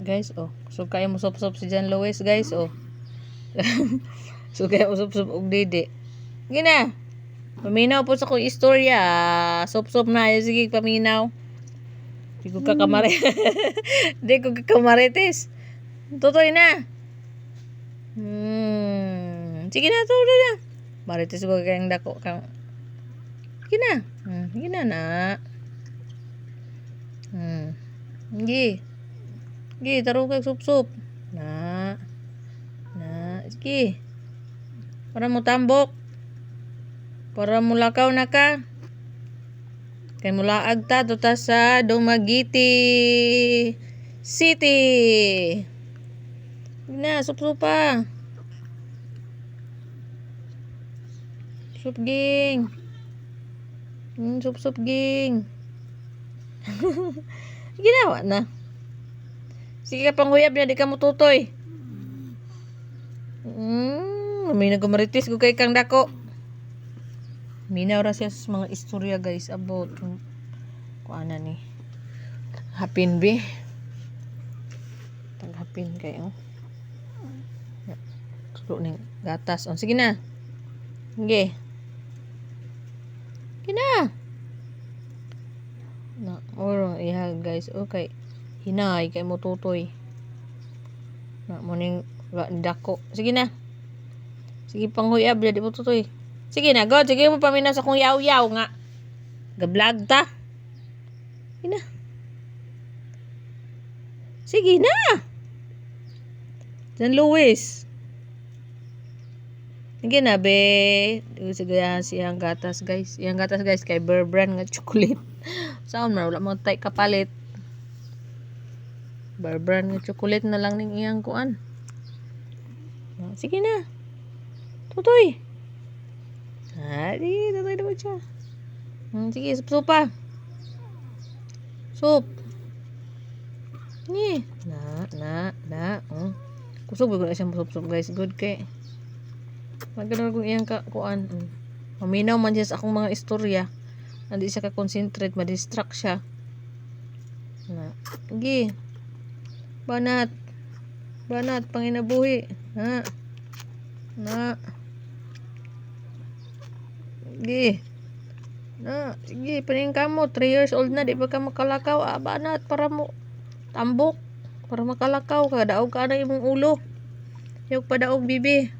Guys, oh. So kaya mo sop-sop si John Lewis, guys, oh. So kaya mo sop-sop og dede. Gina. Paminaw po sa kong istorya. Sop-sop na. Sige, paminaw. Di ko kakamari. Di ko kakamarites. Tutoy na. Sige na, tutoy na. Marites ko kayang dako. Sige na. Sige na na. Sige. Sige, taro kag sup-sup. Na. Sige. Para mo tambok. Para mo lakaw na ka. Kay mulaag ta tuta sa Dumaguete City. Na, sup-supa. Sup ging. Sup-sup ging. Ginawa na. Sige ka panghuyab na, di ka mo tutoy. May nagumaritis ko kay kang dako. Minaw ra siya sa mga istorya, guys, about kuana ni hapin be. Taghapin kayo. Tulo ning gatas. Sige na. Sige. Sige na. Na, oro iha, guys. Okay. Hinay kay mo tutoy. Na mo ning dako. Sige na. Sige panghuyab, di mo tutoy. Sige na, God. Sige mo paminaw sa kong yaw-yaw nga. Ga-vlog ta. Sige na. Sige na. John Lewis. Sige na, be. Sige siyang gatas, guys. Iyang gatas, guys, kay Bear Brand nga chocolate. Saan man, wala mo tay kapalit. Bear Brand nga chocolate na lang ning iyang kuan. Sige na. Tutoy. Di, tutoy na mo siya. Sige, sup pa. Sup. Ni. Na. Kusog ba siyang sup, guys. Good kay. Magkano kung iyang kuan. Maminaw man siya sa akong mga istorya. Hindi siya ka-concentrate, ma-distract siya. Na. Sige. Banat, panginabuhi. Na. Sige. Sige, paning ka mo. 3 years old na, di ba ka makalakaw? Banat, para mo tambok. Para makalakaw ka. Daog ka na imong ulo. Yung padaog, bibi.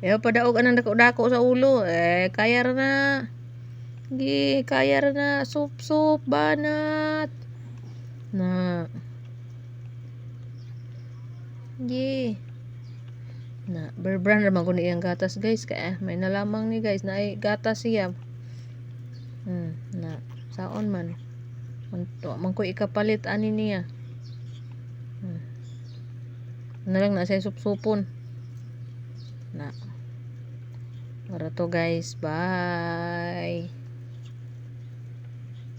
Yung padaog anang dako-dako sa ulo. Kaya na. Sige, kaya na. Sup, banat. Na. Sige. Na, Bear Brand naman ko iyang gatas, guys. Kaya may nalamang ni, guys, na ay gatas siya. Na, saon man. Man ko ikapalit ani niya. Na lang na siya supsupon. Na. Para to, guys. Bye.